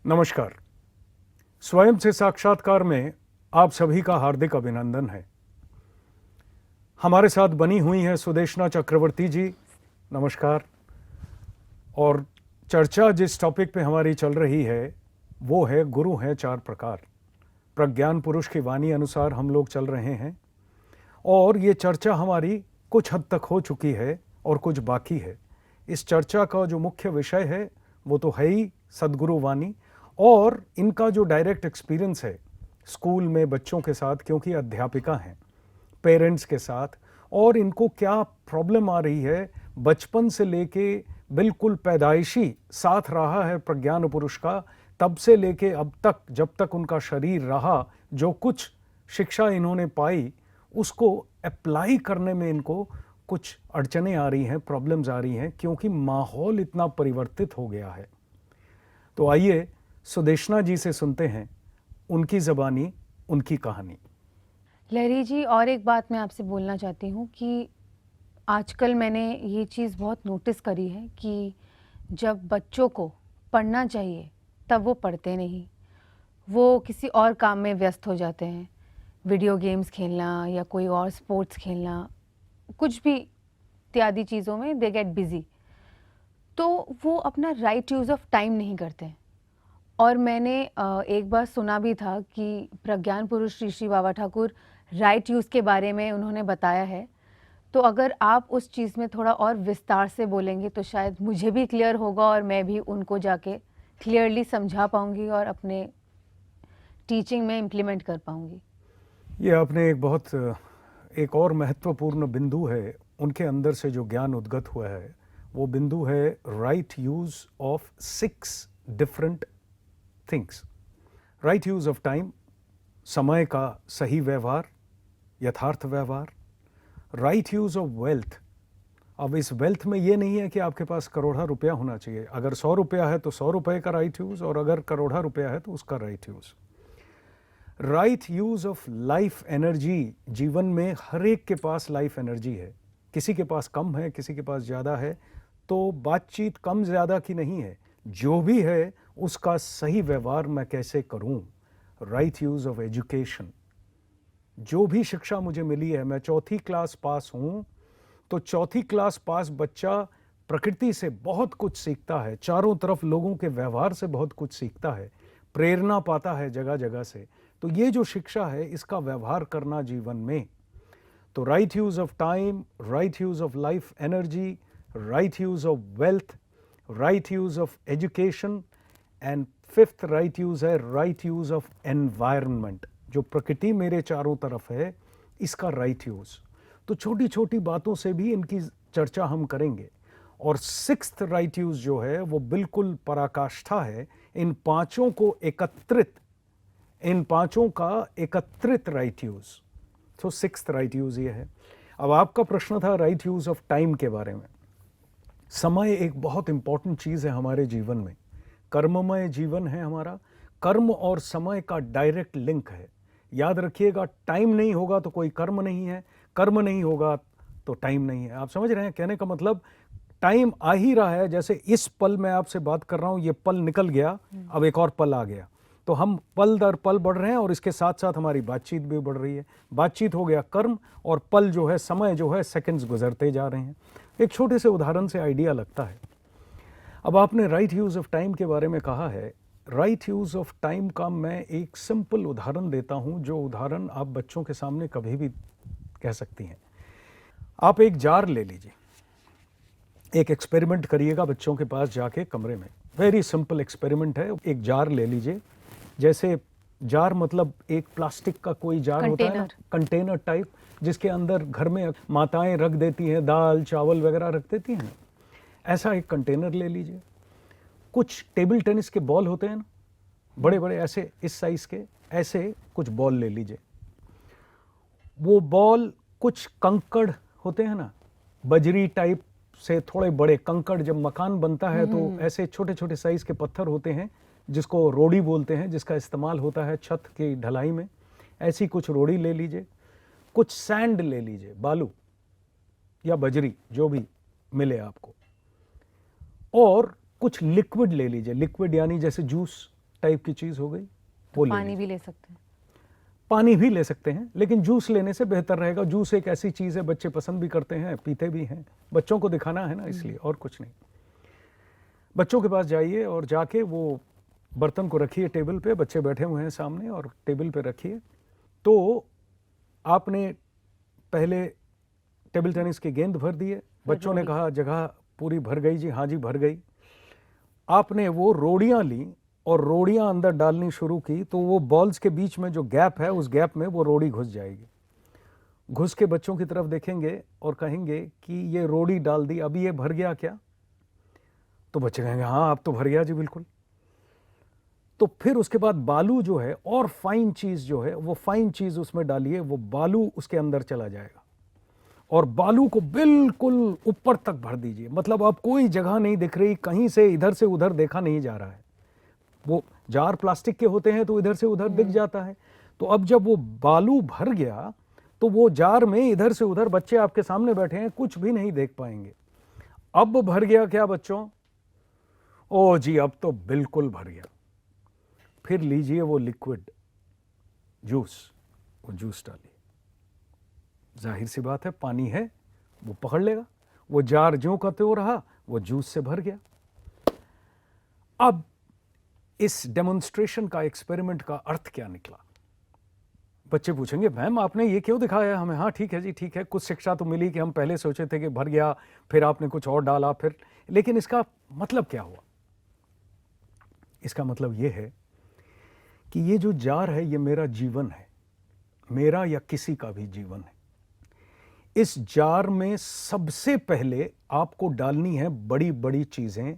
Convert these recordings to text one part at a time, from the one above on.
नमस्कार। स्वयं से साक्षात्कार में आप सभी का हार्दिक अभिनंदन है। हमारे साथ बनी हुई हैं सुदेशना चक्रवर्ती जी। नमस्कार। और चर्चा जिस टॉपिक पे हमारी चल रही है वो है गुरु हैं चार प्रकार। प्रज्ञान पुरुष की वाणी अनुसार हम लोग चल रहे हैं और ये चर्चा हमारी कुछ हद तक हो चुकी है और कुछ बाकी है। इस चर्चा का जो मुख्य विषय है वो तो है ही सद्गुरु वाणी और इनका जो डायरेक्ट एक्सपीरियंस है स्कूल में बच्चों के साथ, क्योंकि अध्यापिका हैं, पेरेंट्स के साथ, और इनको क्या प्रॉब्लम आ रही है बचपन से लेके बिल्कुल पैदाइशी साथ रहा है प्रज्ञान पुरुष का, तब से लेके अब तक जब तक उनका शरीर रहा, जो कुछ शिक्षा इन्होंने पाई उसको अप्लाई करने में इनको कुछ अड़चनें आ रही हैं, प्रॉब्लम्स आ रही हैं, क्योंकि माहौल इतना परिवर्तित हो गया है। तो आइए सुदेशना जी से सुनते हैं उनकी ज़बानी उनकी कहानी। लहरी जी, और एक बात मैं आपसे बोलना चाहती हूँ कि आजकल मैंने ये चीज़ बहुत नोटिस करी है कि जब बच्चों को पढ़ना चाहिए तब वो पढ़ते नहीं, वो किसी और काम में व्यस्त हो जाते हैं। वीडियो गेम्स खेलना या कोई और स्पोर्ट्स खेलना, कुछ भी इत्यादि चीज़ों में दे गेट बिज़ी। तो वो अपना राइट यूज़ ऑफ टाइम नहीं करते हैं। और मैंने एक बार सुना भी था कि प्रज्ञान पुरुष श्री श्री बाबा ठाकुर राइट यूज़ के बारे में उन्होंने बताया है। तो अगर आप उस चीज़ में थोड़ा और विस्तार से बोलेंगे तो शायद मुझे भी क्लियर होगा और मैं भी उनको जाके क्लियरली समझा पाऊँगी और अपने टीचिंग में इम्प्लीमेंट कर पाऊँगी। ये आपने एक और महत्वपूर्ण बिंदु है उनके अंदर से जो ज्ञान उद्गत हुआ है, वो बिंदु है right use of 6 different things. Right use of time, समय का सही व्यवहार, यथार्थ व्यवहार। राइट यूज़ ऑफ वेल्थ, अब इस वेल्थ में ये नहीं है कि आपके पास करोड़ा रुपया होना चाहिए। अगर 100 रुपया है तो 100 रुपये का राइट यूज़, और अगर करोड़ा रुपया है तो उसका right use. Right use of life energy, जीवन में हर एक के पास लाइफ एनर्जी है, किसी के पास कम है, किसी के पास ज़्यादा है। तो बातचीत कम ज़्यादा की नहीं है, जो भी है उसका सही व्यवहार मैं कैसे करूं। राइट यूज़ ऑफ एजुकेशन, जो भी शिक्षा मुझे मिली है, मैं 4th क्लास पास हूं, तो 4th क्लास पास बच्चा प्रकृति से बहुत कुछ सीखता है, चारों तरफ लोगों के व्यवहार से बहुत कुछ सीखता है, प्रेरणा पाता है जगह जगह से। तो ये जो शिक्षा है इसका व्यवहार करना जीवन में। तो right use of time, right use of life energy, right use of wealth, right use of education, and 5th right use है राइट यूज़ ऑफ एनवायरनमेंट, जो प्रकृति मेरे चारों तरफ है इसका राइट यूज़। तो छोटी छोटी बातों से भी इनकी चर्चा हम करेंगे। और 6th राइट यूज़ जो है वो बिल्कुल पराकाष्ठा है इन पांचों का एकत्रित राइट यूज़। तो 6th राइट यूज़ ये है। अब आपका प्रश्न था राइट यूज़ ऑफ टाइम के बारे में। समय एक बहुत इंपॉर्टेंट चीज़ है हमारे जीवन में। कर्ममय जीवन है हमारा, कर्म और समय का डायरेक्ट लिंक है। याद रखिएगा, टाइम नहीं होगा तो कोई कर्म नहीं है, कर्म नहीं होगा तो टाइम नहीं है। आप समझ रहे हैं कहने का मतलब? टाइम आ ही रहा है, जैसे इस पल मैं आपसे बात कर रहा हूं, ये पल निकल गया, अब एक और पल आ गया, तो हम पल दर पल बढ़ रहे हैं और इसके साथ साथ हमारी बातचीत भी बढ़ रही है। बातचीत हो गया कर्म, और पल जो है, समय जो है, सेकंड्स गुजरते जा रहे हैं। एक छोटे से उदाहरण से आइडिया लगता है। अब आपने राइट यूज़ ऑफ टाइम के बारे में कहा है। राइट यूज़ ऑफ टाइम का मैं एक सिंपल उदाहरण देता हूं, जो उदाहरण आप बच्चों के सामने कभी भी कह सकती हैं। आप एक जार ले लीजिए, एक एक्सपेरिमेंट करिएगा बच्चों के पास जाके कमरे में। वेरी सिंपल एक्सपेरिमेंट है। एक जार ले लीजिए, जैसे जार मतलब एक प्लास्टिक का कोई जार होता है ना, कंटेनर टाइप, जिसके अंदर घर में माताएं रख देती हैं, दाल चावल वगैरह रख देती हैं। ऐसा एक कंटेनर ले लीजिए। कुछ टेबल टेनिस के बॉल होते हैं ना, बड़े बड़े ऐसे इस साइज के, ऐसे कुछ बॉल ले लीजिए। वो बॉल, कुछ कंकड़ होते हैं ना, बजरी टाइप से थोड़े बड़े कंकड़, जब मकान बनता है तो ऐसे छोटे छोटे साइज के पत्थर होते हैं जिसको रोड़ी बोलते हैं, जिसका इस्तेमाल होता है छत की ढलाई में। ऐसी कुछ रोड़ी ले लीजिए। कुछ सैंड ले लीजिए, बालू या बजरी जो भी मिले आपको, और कुछ लिक्विड ले लीजिए। लिक्विड यानी जैसे जूस, टाइप की चीज हो गई, वो ले पानी लीजिए। भी ले सकते हैं। पानी भी ले सकते हैं, लेकिन जूस लेने से बेहतर रहेगा। जूस एक ऐसी चीज है, बच्चे पसंद भी करते हैं, पीते भी हैं, बच्चों को दिखाना है ना, इसलिए, और कुछ नहीं। बच्चों के पास जाइए और जाके वो बर्तन को रखिए टेबल पे, बच्चे बैठे हुए हैं सामने, और टेबल पे रखिए। तो आपने पहले टेबल टेनिस की गेंद भर दिए, बच्चों ने कहा जगह पूरी भर गई जी, हाँ जी भर गई। आपने वो रोड़ियां ली और रोड़ियां अंदर डालनी शुरू की, तो वो बॉल्स के बीच में जो गैप है, उस गैप में वो रोड़ी घुस जाएगी। घुस के बच्चों की तरफ देखेंगे और कहेंगे कि ये रोड़ी डाल दी, अभी ये भर गया क्या? तो बच्चे कहेंगे हाँ अब तो भर गया जी बिल्कुल। तो फिर उसके बाद बालू जो है, और फाइन चीज जो है, वो फाइन चीज उसमें डालिए, वो बालू उसके अंदर चला जाएगा, और बालू को बिल्कुल ऊपर तक भर दीजिए। मतलब अब कोई जगह नहीं दिख रही, कहीं से इधर से उधर देखा नहीं जा रहा है। वो जार प्लास्टिक के होते हैं तो इधर से उधर दिख जाता है। तो अब जब वो बालू भर गया, तो वो जार में इधर से उधर, बच्चे आपके सामने बैठे हैं, कुछ भी नहीं देख पाएंगे। अब भर गया क्या बच्चों? ओ जी अब तो बिल्कुल भर गया। फिर लीजिए वो लिक्विड जूस, वो जूस डालिए। जाहिर सी बात है, पानी है, वो पकड़ लेगा। वो जार ज्यों का त्यों रहा, वो जूस से भर गया। अब इस डेमोन्स्ट्रेशन का, एक्सपेरिमेंट का अर्थ क्या निकला? बच्चे पूछेंगे मैम आपने ये क्यों दिखाया हमें? हाँ ठीक है जी, ठीक है, कुछ शिक्षा तो मिली कि हम पहले सोचे थे कि भर गया, फिर आपने कुछ और डाला, फिर, लेकिन इसका मतलब क्या हुआ? इसका मतलब ये है कि ये जो जार है, ये मेरा जीवन है, मेरा या किसी का भी जीवन है। इस जार में सबसे पहले आपको डालनी है बड़ी बड़ी चीजें,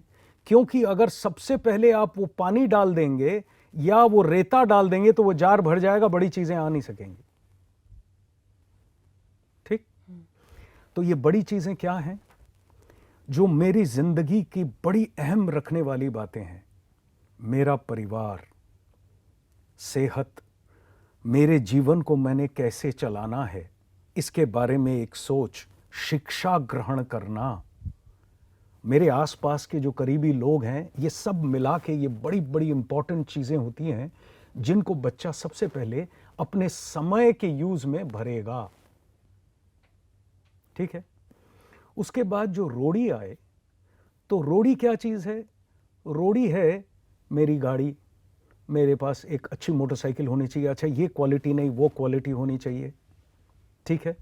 क्योंकि अगर सबसे पहले आप वो पानी डाल देंगे या वो रेता डाल देंगे तो वो जार भर जाएगा, बड़ी चीजें आ नहीं सकेंगी। ठीक? तो ये बड़ी चीजें क्या हैं? जो मेरी जिंदगी की बड़ी अहम रखने वाली बातें हैं। मेरा परिवार, सेहत, मेरे जीवन को मैंने कैसे चलाना है, इसके बारे में एक सोच, शिक्षा ग्रहण करना, मेरे आसपास के जो करीबी लोग हैं, ये सब मिला के ये बड़ी बड़ी इंपॉर्टेंट चीजें होती हैं जिनको बच्चा सबसे पहले अपने समय के यूज में भरेगा। ठीक है? उसके बाद जो रोड़ी आए, तो रोड़ी क्या चीज है? रोड़ी है मेरी गाड़ी, मेरे पास एक अच्छी मोटरसाइकिल होनी चाहिए। अच्छा ये क्वालिटी नहीं, वो क्वालिटी होनी चाहिए। ठीक है?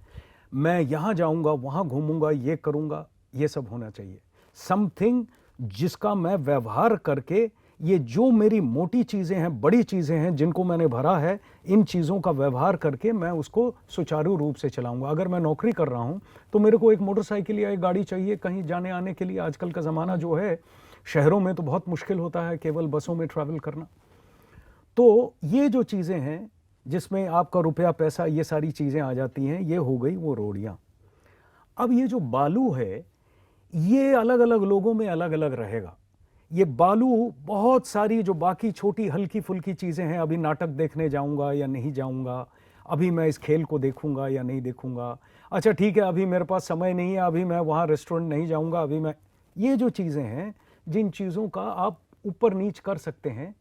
मैं यहां जाऊंगा, वहां घूमूंगा, ये करूंगा, ये सब होना चाहिए। समथिंग जिसका मैं व्यवहार करके, ये जो मेरी मोटी चीजें हैं, बड़ी चीजें हैं जिनको मैंने भरा है, इन चीजों का व्यवहार करके मैं उसको सुचारू रूप से चलाऊंगा। अगर मैं नौकरी कर रहा हूं तो मेरे को एक मोटरसाइकिल या एक गाड़ी चाहिए कहीं जाने आने के लिए। आजकल का जमाना जो है, शहरों में तो बहुत मुश्किल होता है केवल बसों में ट्रैवल करना। तो ये जो चीजें हैं जिसमें आपका रुपया पैसा, ये सारी चीजें आ जाती हैं, ये हो गई वो रोड़ियां। अब ये जो बालू है, ये अलग अलग लोगों में अलग अलग रहेगा। ये बालू बहुत सारी जो बाकी छोटी हल्की फुल्की चीजें हैं, अभी नाटक देखने जाऊंगा या नहीं जाऊंगा, अभी मैं इस खेल को देखूंगा या नहीं देखूंगा, अच्छा ठीक है अभी मेरे पास समय नहीं है, अभी मैं वहां रेस्टोरेंट नहीं जाऊंगा, अभी मैं, ये जो चीजें हैं, जिन चीजों का आप ऊपर नीच कर सकते हैं,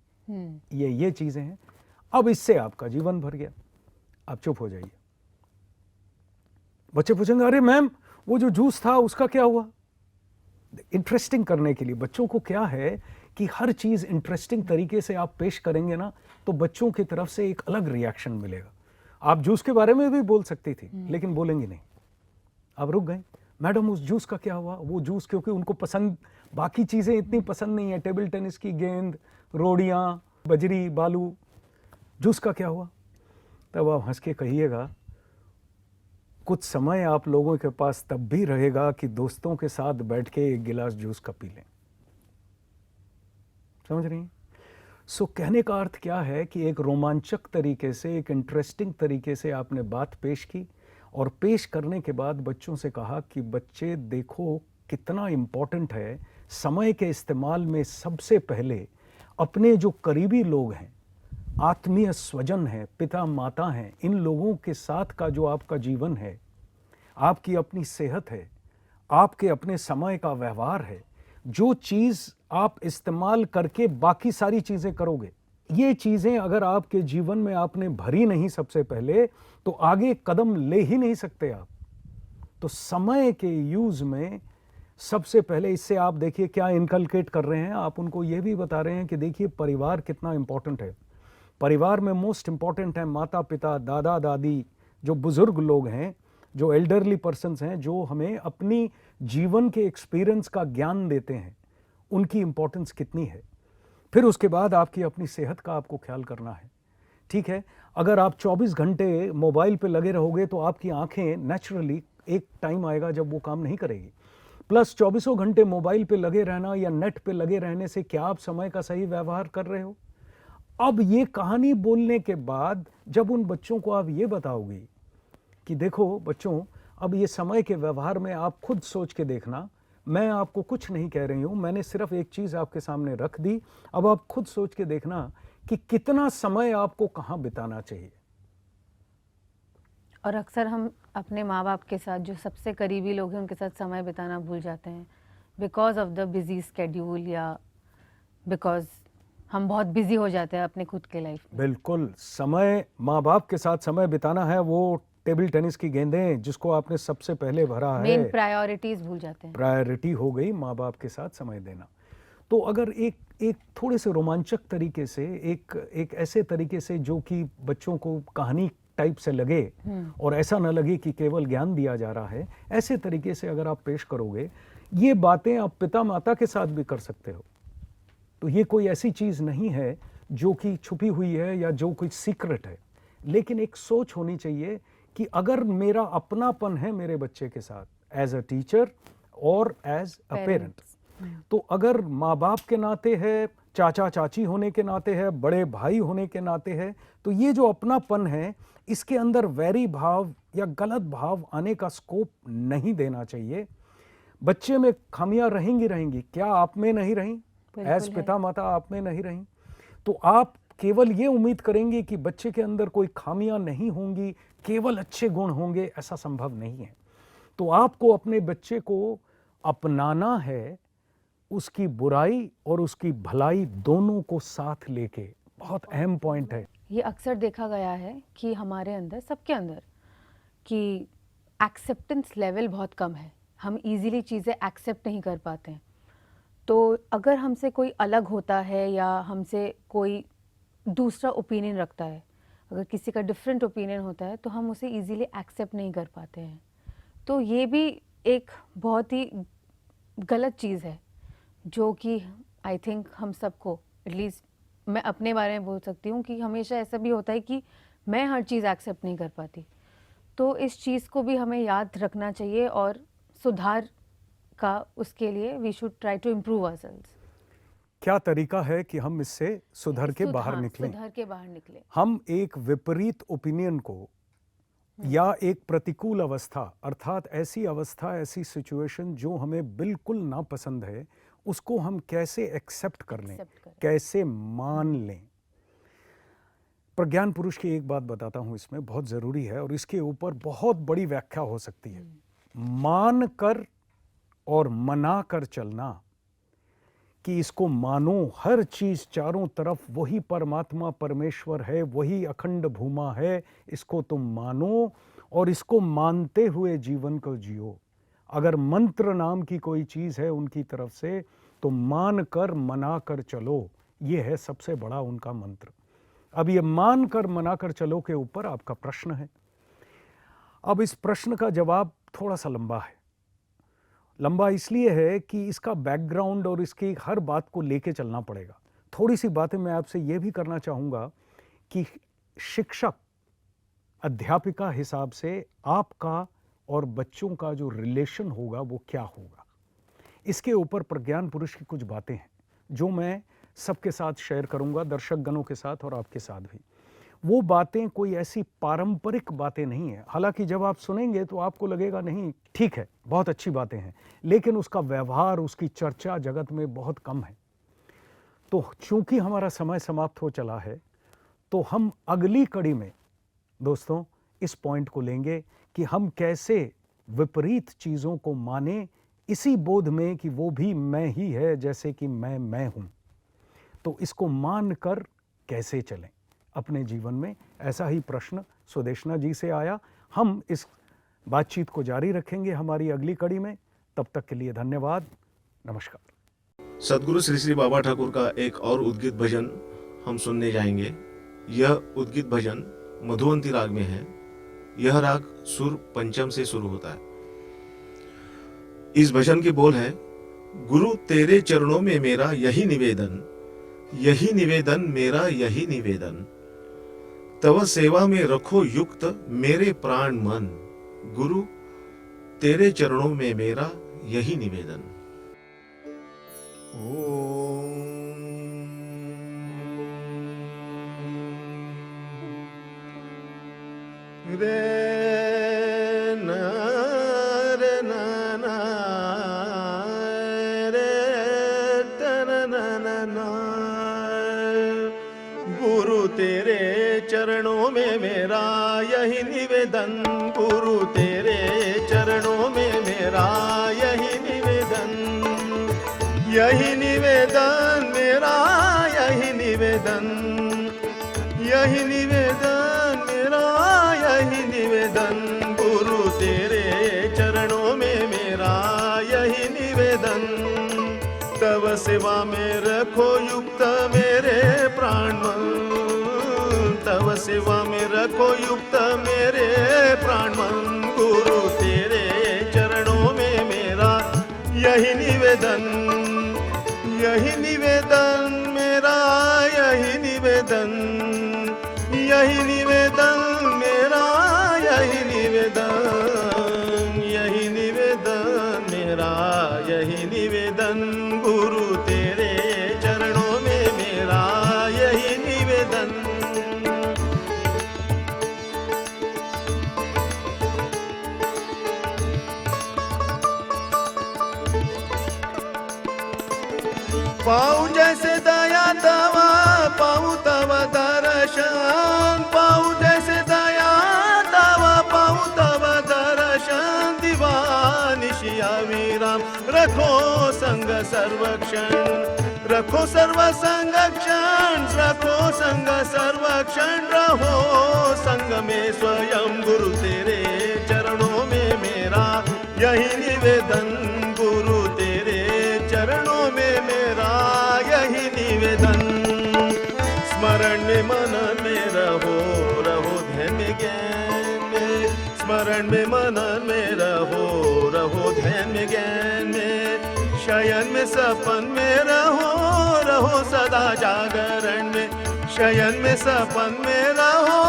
ये चीजें हैं। अब इससे आपका जीवन भर गया। आप चुप हो जाइए। बच्चे पूछेंगे अरे मैम वो जो जूस था उसका क्या हुआ? इंटरेस्टिंग करने के लिए बच्चों को क्या है कि हर चीज इंटरेस्टिंग तरीके से आप पेश करेंगे ना, तो बच्चों की तरफ से एक अलग रिएक्शन मिलेगा। आप जूस के बारे में भी बोल सकती थी, लेकिन बोलेंगी नहीं। आप रुक गए, मैडम उस जूस का क्या हुआ? वो जूस क्योंकि उनको पसंद, बाकी चीजें इतनी पसंद नहीं है, टेबल टेनिस की गेंद, रोड़ियां, बजरी, बालू, जूस का क्या हुआ? तब आप हंस के कहिएगा, कुछ समय आप लोगों के पास तब भी रहेगा कि दोस्तों के साथ बैठ के एक गिलास जूस का पी लें। समझ रही हैं? सो कहने का अर्थ क्या है कि एक रोमांचक तरीके से, एक इंटरेस्टिंग तरीके से आपने बात पेश की, और पेश करने के बाद बच्चों से कहा कि बच्चे देखो कितना इम्पोर्टेंट है समय के इस्तेमाल में सबसे पहले अपने जो करीबी लोग हैं, आत्मीय स्वजन हैं, पिता माता हैं, इन लोगों के साथ का जो आपका जीवन है, आपकी अपनी सेहत है, आपके अपने समय का व्यवहार है, जो चीज़ आप इस्तेमाल करके बाकी सारी चीज़ें करोगे, ये चीज़ें अगर आपके जीवन में आपने भरी नहीं सबसे पहले, तो आगे कदम ले ही नहीं सकते आप। तो समय के यूज़ में सबसे पहले इससे आप देखिए क्या इनकलकेट कर रहे हैं, आप उनको ये भी बता रहे हैं कि देखिए परिवार कितना इम्पोर्टेंट है। परिवार में मोस्ट इम्पॉर्टेंट है माता पिता, दादा दादी, जो बुजुर्ग लोग हैं, जो एल्डरली पर्सन्स हैं, जो हमें अपनी जीवन के एक्सपीरियंस का ज्ञान देते हैं, उनकी इम्पोर्टेंस कितनी है। फिर उसके बाद आपकी अपनी सेहत का आपको ख्याल करना है। ठीक है, अगर आप 24 घंटे मोबाइल पे लगे रहोगे तो आपकी आंखें नेचुरली एक टाइम आएगा जब वो काम नहीं करेगी। प्लस 24 घंटे मोबाइल पे लगे रहना या नेट पे लगे रहने से क्या आप समय का सही व्यवहार कर रहे हो? अब ये कहानी बोलने के बाद जब उन बच्चों को आप ये बताओगे कि देखो बच्चों, अब ये समय के व्यवहार में आप खुद सोच के देखना, मैं आपको कुछ नहीं कह रही हूं, मैंने सिर्फ एक चीज आपके सामने रख दी, अब आप खुद सोच के देखना कि कितना समय आपको कहां बिताना चाहिए। और अक्सर हम अपने माँ बाप के साथ, जो सबसे करीबी लोग हैं, उनके साथ समय बिताना भूल जाते हैं because of the busy schedule, या बिकॉज हम बहुत बिजी हो जाते हैं अपने खुद के लाइफ में। बिल्कुल, समय माँ बाप के साथ समय बिताना है वो टेबल टेनिस की गेंदें जिसको आपने सबसे पहले भरा है, मेन प्रायोरिटीज भूल जाते हैं। प्रायोरिटी हो गई माँ बाप के साथ समय देना। तो अगर एक थोड़े से रोमांचक तरीके से, एक ऐसे तरीके से जो कि बच्चों को कहानी टाइप से लगे और ऐसा न लगे कि केवल ज्ञान दिया जा रहा है, ऐसे तरीके से अगर आप पेश करोगे, ये बातें आप पिता माता के साथ भी कर सकते हो। तो ये कोई ऐसी चीज नहीं है जो कि छुपी हुई है या जो कोई सीक्रेट है, लेकिन एक सोच होनी चाहिए कि अगर मेरा अपनापन है मेरे बच्चे के साथ एज अ टीचर और एज अ पेरेंट, तो अगर माँ बाप के नाते है, चाचा चाची होने के नाते है, बड़े भाई होने के नाते है, तो ये जो अपनापन है इसके अंदर वैरी भाव या गलत भाव आने का स्कोप नहीं देना चाहिए। बच्चे में खामियां रहेंगी, क्या आप में नहीं रही? एज पिता माता आप में नहीं रही? तो आप केवल ये उम्मीद करेंगे कि बच्चे के अंदर कोई खामियां नहीं होंगी, केवल अच्छे गुण होंगे, ऐसा संभव नहीं है। तो आपको अपने बच्चे को अपनाना है, उसकी बुराई और उसकी भलाई दोनों को साथ लेके। बहुत अहम पॉइंट है ये। अक्सर देखा गया है कि हमारे अंदर, सबके अंदर, कि एक्सेप्टेंस लेवल बहुत कम है, हम इजीली चीज़ें एक्सेप्ट नहीं कर पाते हैं। तो अगर हमसे कोई अलग होता है या हमसे कोई दूसरा ओपिनियन रखता है, अगर किसी का डिफरेंट ओपिनियन होता है, तो हम उसे इजीली एक्सेप्ट नहीं कर पाते हैं। तो ये भी एक बहुत ही गलत चीज़ है, जो कि आई थिंक हम सबको, एटलीस्ट मैं अपने बारे में बोल सकती हूँ कि हमेशा ऐसा भी होता है कि मैं हर चीज़ एक्सेप्ट नहीं कर पाती। तो इस चीज़ को भी हमें याद रखना चाहिए और सुधार का, उसके लिए we should try to improve ourselves. क्या तरीका है कि हम इससे सुधर के बाहर निकलें? सुधर के बाहर निकले। हम एक विपरीत ओपिनियन को या एक प्रतिकूल अवस्था, अर्थात ऐसी अवस्था, ऐसी सिचुएशन जो हमें बिल्कुल नापसंद है, उसको हम कैसे एक्सेप्ट कर लें, कैसे मान लें। प्रज्ञान पुरुष की एक बात बताता हूं, इसमें बहुत जरूरी है और इसके ऊपर बहुत बड़ी व्याख्या हो सकती है। मान कर और मना कर चलना, कि इसको मानो, हर चीज चारों तरफ वही परमात्मा परमेश्वर है, वही अखंड भूमा है, इसको तुम मानो और इसको मानते हुए जीवन को जियो। अगर मंत्र नाम की कोई चीज है उनकी तरफ से, तो मान कर मना कर चलो, ये है सबसे बड़ा उनका मंत्र। अब ये मान कर मना कर चलो के ऊपर आपका प्रश्न है। अब इस प्रश्न का जवाब थोड़ा सा लंबा है। लंबा इसलिए है कि इसका बैकग्राउंड और इसकी हर बात को लेके चलना पड़ेगा। थोड़ी सी बातें मैं आपसे ये भी करना चाहूँगा कि शिक्षक, अध्यापिका हिसाब से आपका और बच्चों का जो रिलेशन होगा वो क्या होगा, इसके ऊपर प्रज्ञान पुरुष की कुछ बातें हैं जो मैं सबके साथ शेयर करूँगा, दर्शक गणों के साथ और आपके साथ भी। वो बातें कोई ऐसी पारंपरिक बातें नहीं है, हालांकि जब आप सुनेंगे तो आपको लगेगा नहीं ठीक है, बहुत अच्छी बातें हैं, लेकिन उसका व्यवहार, उसकी चर्चा जगत में बहुत कम है। तो चूंकि हमारा समय समाप्त हो चला है, तो हम अगली कड़ी में दोस्तों इस पॉइंट को लेंगे कि हम कैसे विपरीत चीज़ों को माने, इसी बोध में कि वो भी मैं ही है जैसे कि मैं हूँ। तो इसको मान कर कैसे चलें अपने जीवन में, ऐसा ही प्रश्न सुदेशना जी से आया। हम इस बातचीत को जारी रखेंगे हमारी अगली कड़ी में। तब तक के लिए धन्यवाद, नमस्कार। सदगुरु श्री श्री बाबा ठाकुर का एक और उद्गीत भजन हम सुनने जाएंगे। यह उद्गीत भजन मधुवंती राग में है। यह राग सुर पंचम से शुरू होता है। इस भजन के बोल है, गुरु तेरे चरणों में मेरा यही निवेदन, यही निवेदन मेरा यही निवेदन, तव सेवा में रखो युक्त मेरे प्राण मन, गुरु तेरे चरणों में मेरा यही निवेदन। रे ना रे ना ना रे तना ना ना ना, गुरु तेरे चरणों में मेरा यही निवेदन, गुरु तेरे चरणों में मेरा यही निवेदन, यही निवेदन मेरा यही निवेदन, यही निवेदन मेरा यही निवेदन, गुरु तेरे चरणों में मेरा यही निवेदन, तव सेवा में रखो युक्त मेरे प्राण मन, तव सेवा में रखो युक्त मेरे प्राण मन, गुरु तेरे चरणों में मेरा यही निवेदन, यही निवेदन मेरा यही निवेदन, यही निवेदन मेरा यही निवेदन, यही निवेदन मेरा यही निवेदन, गुरु तेरे चरणों में मेरा यही निवेदन। पाऊं जैसे दया तवा पाऊं तव दर्शन, पाऊं जैसे दया तवा पाऊं तव दर्शन, दीवानिशिया विराम रखो संग सर्वक्षण, रखो सर्व संगक्षण, रखो संग सर्वक्षण, रहो संग में स्वयं, गुरु तेरे चरणों में मेरा यही निवेदन, गुरु तेरे चरणों में मेरा यही निवेदन, स्मरण में मनन में रहो, रहो ध्यान में ज्ञान में, स्मरण में मनन में रहो, रहो ध्यान में ज्ञान में, शयन में सपन में रहो, रहो सदा जागरण में, शयन में सपन में रहो,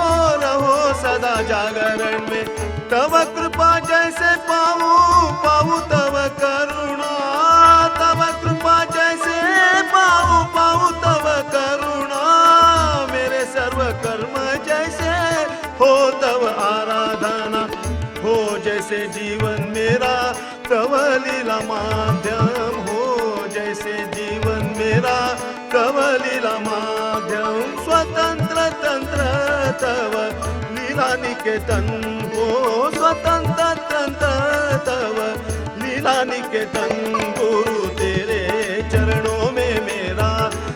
रहो सदा जागरण में, तव कृपा जैसे पाऊं पाऊं तव करुणा, तव कृपा जैसे पाऊं पाऊं तव करुणा, मेरे सर्व कर्म जैसे हो तव आराधना, हो जैसे जीवन मेरा तव लीला माध्यम, हो जैसे जीवन मेरा तव लीला माध्यम, स्वतंत्र तंत्र तव लीला निकेतन, हो स्वतंत्र तंत्र तव लीला निकेतन, गुरु तेरे चरणों में मेरा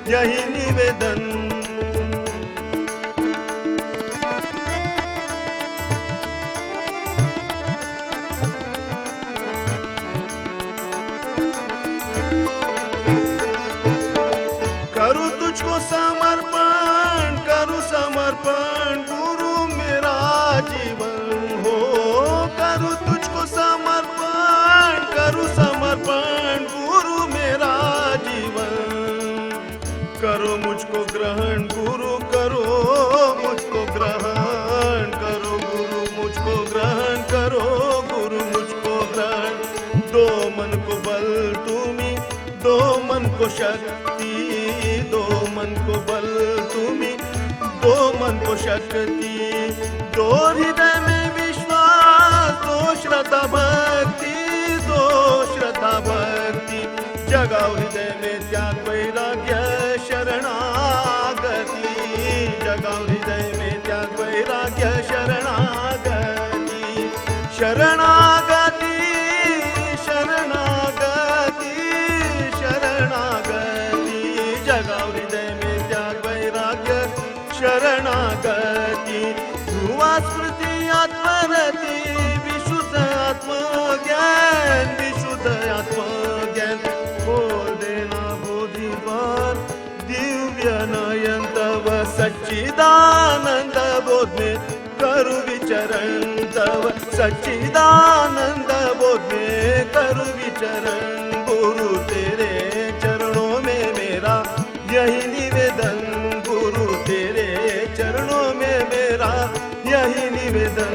यही निवेदन। करूं तुझको समर्पण, करूं समर्पण, गुरु मेरा जीवन हो, करूं तुझको समर्पण, करूं समर्पण, गुरु मेरा जीवन, करो मुझको ग्रहण गुरु, करो मुझको ग्रहण, करो गुरु मुझको ग्रहण, करो गुरु मुझको ग्रहण, दो मन को बल तुम्ही, दो मन को शक्ति, दो मन को बल तुम्ही, दो मन को शक्ति, दो हृदय में विश्वास, दो श्रद्धा भक्ति, दो श्रद्धा भक्ति, जगाओ हृदय में त्याग वैराग्य शरणागति, जगाओ हृदय में त्याग वैराग्य शरणागति, शरणागति शरणागति शरणागति, जगाओ हृदय में त्याग वैराग्य शरणागती ध्रुवा स्मृती आत्मरती विशुद्ध आत्मज्ञान विशुद्ध आत्मज्ञान बोल देना बोधिवान दिव्य नयन तव सच्चिदानंद बोध में करु विचरण तव सच्चिदानंद बोध में करु विचरण गुरु तेरे चरणों में मेरा यही निवेदन गुरु तेरे चरणों में मेरा यही निवेदन